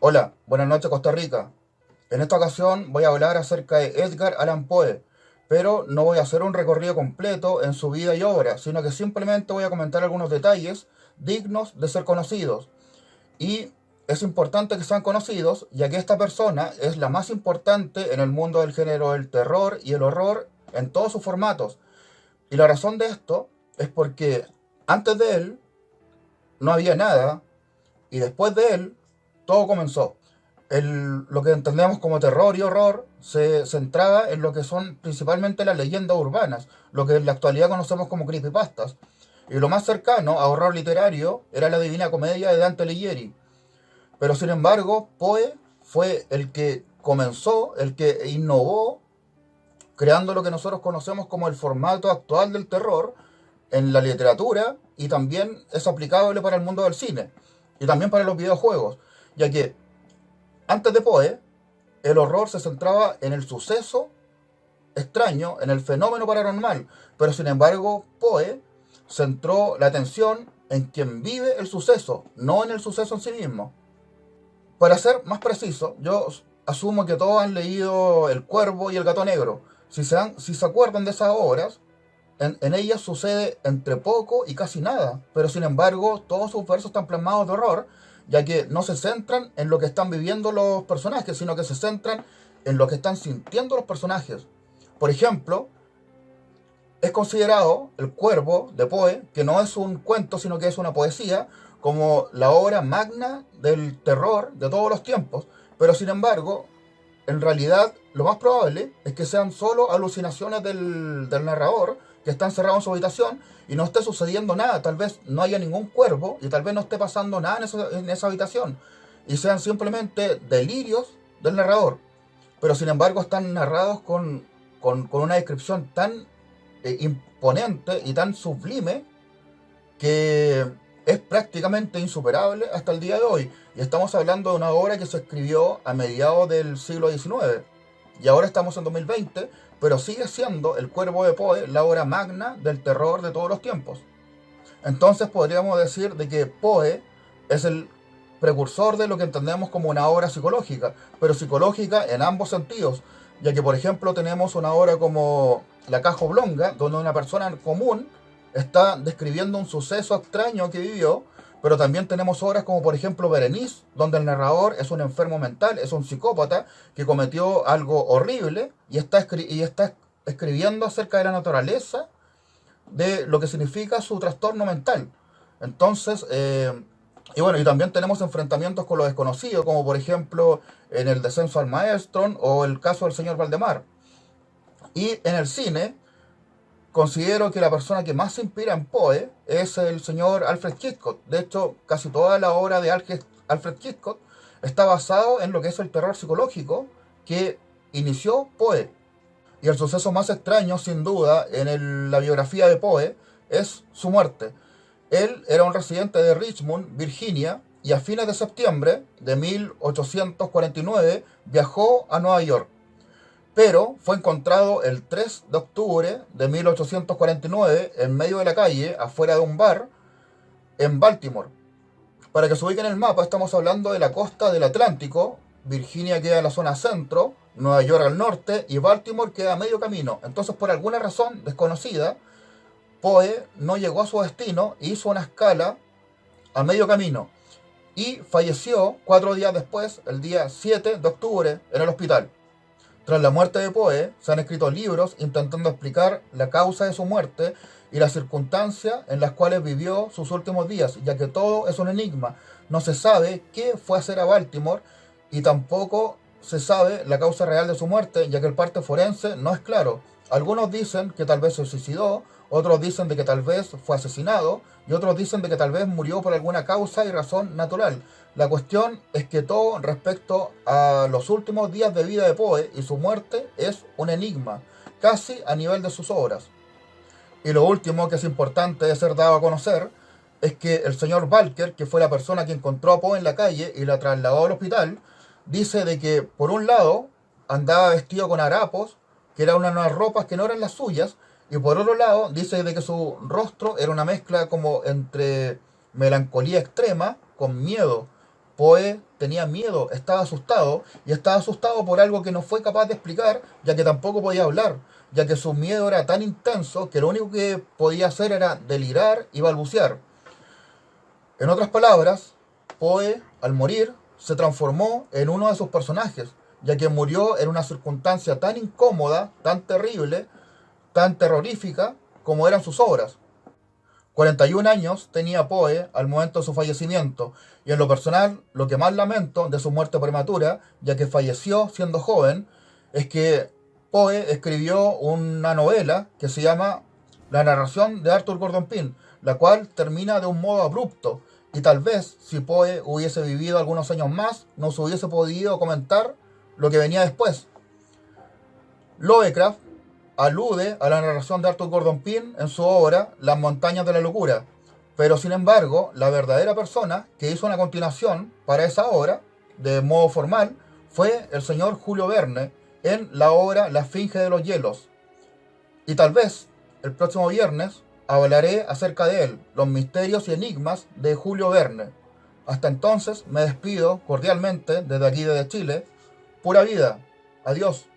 Hola, buenas noches Costa Rica. En esta ocasión voy a hablar acerca de Edgar Allan Poe, pero no voy a hacer un recorrido completo en su vida y obra, sino que simplemente voy a comentar algunos detalles dignos de ser conocidos. Y es importante que sean conocidos, ya que esta persona es la más importante en el mundo del género del terror y el horror en todos sus formatos. Y la razón de esto es porque antes de él no había nada y después de él todo comenzó. Lo que entendemos como terror y horror se centraba en lo que son principalmente las leyendas urbanas, lo que en la actualidad conocemos como creepypastas. Y lo más cercano a horror literario era la Divina Comedia de Dante Alighieri. Pero sin embargo, Poe fue el que comenzó, el que innovó, creando lo que nosotros conocemos como el formato actual del terror en la literatura, y también es aplicable para el mundo del cine y también para los videojuegos, ya que antes de Poe el horror se centraba en el suceso extraño, en el fenómeno paranormal, pero sin embargo Poe centró la atención en quien vive el suceso, no en el suceso en sí mismo. Para ser más preciso, yo asumo que todos han leído El Cuervo y El Gato Negro. Si se acuerdan de esas obras, en ellas sucede entre poco y casi nada, pero sin embargo todos sus versos están plasmados de horror, ya que no se centran en lo que están viviendo los personajes, sino que se centran en lo que están sintiendo los personajes. Por ejemplo, es considerado El Cuervo de Poe, que no es un cuento, sino que es una poesía, como la obra magna del terror de todos los tiempos, pero sin embargo, en realidad lo más probable es que sean solo alucinaciones del narrador, que está encerrado en su habitación y no esté sucediendo nada. Tal vez no haya ningún cuervo y tal vez no esté pasando nada en esa habitación, y sean simplemente delirios del narrador, pero sin embargo están narrados con una descripción tan imponente y tan sublime que es prácticamente insuperable hasta el día de hoy. Y estamos hablando de una obra que se escribió a mediados del siglo XIX. Y ahora estamos en 2020, pero sigue siendo El Cuervo de Poe la obra magna del terror de todos los tiempos. Entonces podríamos decir de que Poe es el precursor de lo que entendemos como una obra psicológica, pero psicológica en ambos sentidos, ya que por ejemplo tenemos una obra como La Caja Oblonga, donde una persona común está describiendo un suceso extraño que vivió, pero también tenemos obras como por ejemplo Berenice, donde el narrador es un enfermo mental, es un psicópata que cometió algo horrible y está escribiendo acerca de la naturaleza de lo que significa su trastorno mental. Entonces, y bueno, y también tenemos enfrentamientos con lo desconocido, como por ejemplo en El Descenso al Maelstrom o el caso del señor Valdemar. Y en el cine, considero que la persona que más se inspira en Poe es el señor Alfred Hitchcock. De hecho, casi toda la obra de Alfred Hitchcock está basado en lo que es el terror psicológico que inició Poe. Y el suceso más extraño, sin duda, en la biografía de Poe es su muerte. Él era un residente de Richmond, Virginia, y a fines de septiembre de 1849 viajó a Nueva York, pero fue encontrado el 3 de octubre de 1849 en medio de la calle, afuera de un bar, en Baltimore. Para que se ubiquen en el mapa, estamos hablando de la costa del Atlántico. Virginia queda en la zona centro, Nueva York al norte y Baltimore queda a medio camino. Entonces, por alguna razón desconocida, Poe no llegó a su destino e hizo una escala a medio camino y falleció 4 días después, el día 7 de octubre, en el hospital. Tras la muerte de Poe, se han escrito libros intentando explicar la causa de su muerte y las circunstancias en las cuales vivió sus últimos días, ya que todo es un enigma. No se sabe qué fue a hacer a Baltimore y tampoco se sabe la causa real de su muerte, ya que el parte forense no es claro. Algunos dicen que tal vez se suicidó, otros dicen de que tal vez fue asesinado y otros dicen de que tal vez murió por alguna causa y razón natural. La cuestión es que todo respecto a los últimos días de vida de Poe y su muerte es un enigma, casi a nivel de sus obras. Y lo último que es importante de ser dado a conocer es que el señor Walker, que fue la persona que encontró a Poe en la calle y la trasladó al hospital, dice de que por un lado andaba vestido con harapos, que eran unas ropas que no eran las suyas, y por otro lado dice de que su rostro era una mezcla como entre melancolía extrema con miedo. Poe tenía miedo, estaba asustado, y estaba asustado por algo que no fue capaz de explicar, ya que tampoco podía hablar, ya que su miedo era tan intenso que lo único que podía hacer era delirar y balbucear. En otras palabras, Poe, al morir, se transformó en uno de sus personajes, ya que murió en una circunstancia tan incómoda, tan terrible, tan terrorífica como eran sus obras. 41 años tenía Poe al momento de su fallecimiento, y en lo personal, lo que más lamento de su muerte prematura, ya que falleció siendo joven, es que Poe escribió una novela que se llama La narración de Arthur Gordon Pym, la cual termina de un modo abrupto, y tal vez si Poe hubiese vivido algunos años más, no se hubiese podido comentar lo que venía después. Lovecraft alude a la narración de Arthur Gordon Pym en su obra Las montañas de la locura, pero sin embargo, la verdadera persona que hizo una continuación para esa obra, de modo formal, fue el señor Julio Verne en la obra La Esfinge de los Hielos. Y tal vez el próximo viernes hablaré acerca de él, los misterios y enigmas de Julio Verne. Hasta entonces me despido cordialmente desde aquí, desde Chile. Pura vida. Adiós.